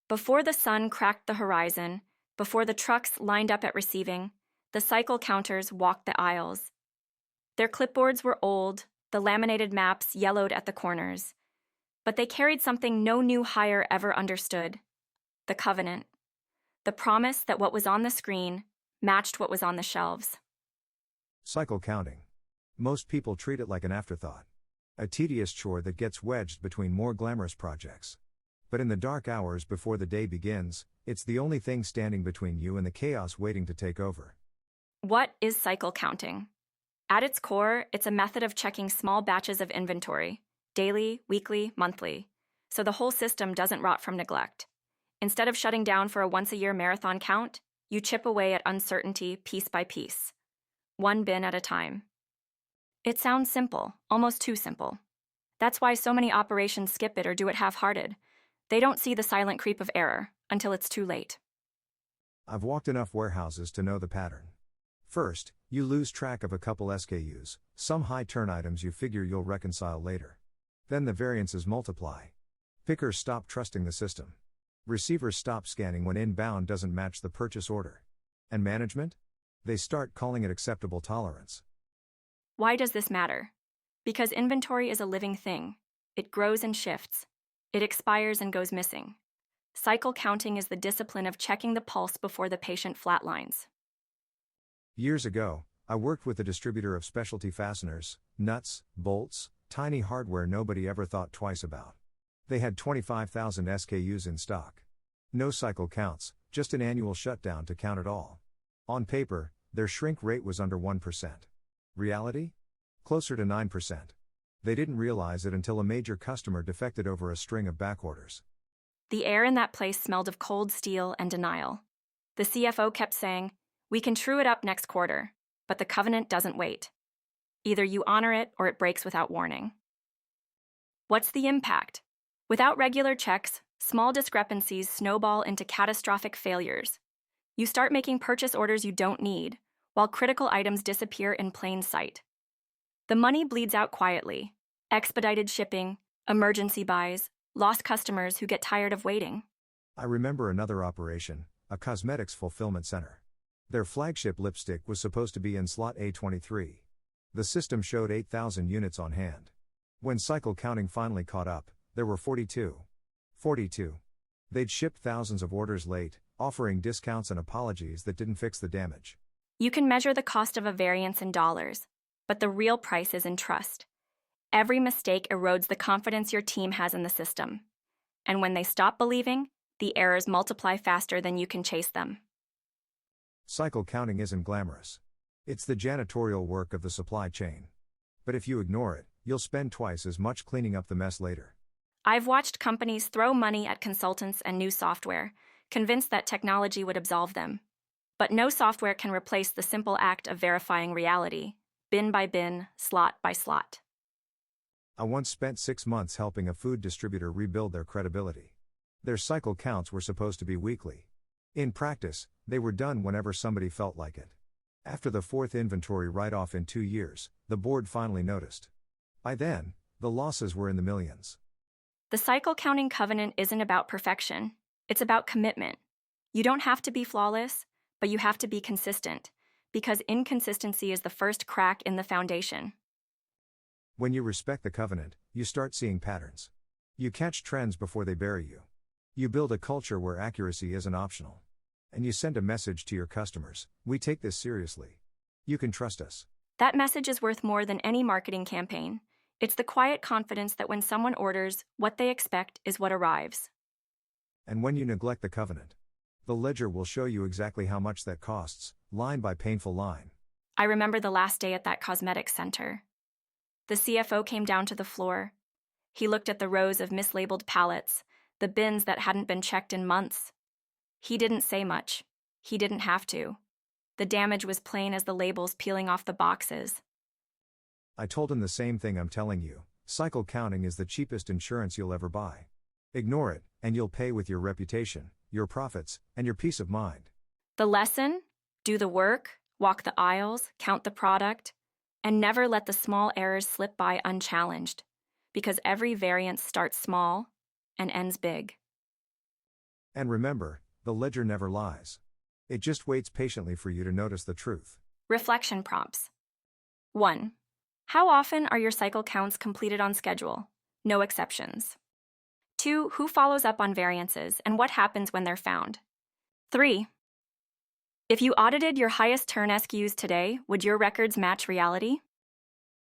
Before the sun cracked the horizon, before the trucks lined up at receiving, the cycle counters walked the aisles. Their clipboards were old, the laminated maps yellowed at the corners, but they carried something no new hire ever understood: the covenant, the promise that what was on the screen matched what was on the shelves. Cycle counting. Most people treat it like an afterthought. A tedious chore that gets wedged between more glamorous projects. But in the dark hours before the day begins, it's the only thing standing between you and the chaos waiting to take over. What is cycle counting? At its core, it's a method of checking small batches of inventory, daily, weekly, monthly, so the whole system doesn't rot from neglect. Instead of shutting down for a once-a-year marathon count, you chip away at uncertainty piece by piece, one bin at a time. It sounds simple, almost too simple. That's why so many operations skip it or do it half-hearted. They don't see the silent creep of error until it's too late. I've walked enough warehouses to know the pattern. First, you lose track of a couple SKUs, some high-turn items you figure you'll reconcile later. Then the variances multiply. Pickers stop trusting the system. Receivers stop scanning when inbound doesn't match the purchase order. And management? They start calling it acceptable tolerance. Why does this matter? Because inventory is a living thing. It grows and shifts. It expires and goes missing. Cycle counting is the discipline of checking the pulse before the patient flatlines. Years ago, I worked with a distributor of specialty fasteners, nuts, bolts, tiny hardware nobody ever thought twice about. They had 25,000 SKUs in stock. No cycle counts, just an annual shutdown to count it all. On paper, their shrink rate was under 1%. Reality? Closer to 9%. They didn't realize it until a major customer defected over a string of back orders. The air in that place smelled of cold steel and denial. The CFO kept saying, "We can true it up next quarter," but the covenant doesn't wait. Either you honor it or it breaks without warning. What's the impact? Without regular checks, small discrepancies snowball into catastrophic failures. You start making purchase orders you don't need, while critical items disappear in plain sight. The money bleeds out quietly: expedited shipping, emergency buys, lost customers who get tired of waiting. I remember another operation, a cosmetics fulfillment center. Their flagship lipstick was supposed to be in slot A23. The system showed 8,000 units on hand. When cycle counting finally caught up, there were 42. 42. They'd shipped thousands of orders late, offering discounts and apologies that didn't fix the damage. You can measure the cost of a variance in dollars, but the real price is in trust. Every mistake erodes the confidence your team has in the system. And when they stop believing, the errors multiply faster than you can chase them. Cycle counting isn't glamorous. It's the janitorial work of the supply chain. But if you ignore it, you'll spend twice as much cleaning up the mess later. I've watched companies throw money at consultants and new software, convinced that technology would absolve them. But no software can replace the simple act of verifying reality, bin by bin, slot by slot. I once spent 6 months helping a food distributor rebuild their credibility. Their cycle counts were supposed to be weekly. In practice, they were done whenever somebody felt like it. After the fourth inventory write-off in 2 years, the board finally noticed. By then, the losses were in the millions. The cycle counting covenant isn't about perfection. It's about commitment. You don't have to be flawless, but you have to be consistent, because inconsistency is the first crack in the foundation. When you respect the covenant, you start seeing patterns. You catch trends before they bury you. You build a culture where accuracy isn't optional. And you send a message to your customers: we take this seriously. You can trust us. That message is worth more than any marketing campaign. It's the quiet confidence that when someone orders, what they expect is what arrives. And when you neglect the covenant, the ledger will show you exactly how much that costs, line by painful line. I remember the last day at that cosmetics center. The CFO came down to the floor. He looked at the rows of mislabeled pallets, the bins that hadn't been checked in months. He didn't say much. He didn't have to. The damage was plain as the labels peeling off the boxes. I told him the same thing I'm telling you: cycle counting is the cheapest insurance you'll ever buy. Ignore it, and you'll pay with your reputation, your profits, and your peace of mind. The lesson? Do the work, walk the aisles, count the product, and never let the small errors slip by unchallenged, because every variance starts small and ends big. And remember, the ledger never lies. It just waits patiently for you to notice the truth. Reflection prompts. 1. How often are your cycle counts completed on schedule? No exceptions. 2. Who follows up on variances and what happens when they're found? 3. If you audited your highest turn SKUs today, would your records match reality?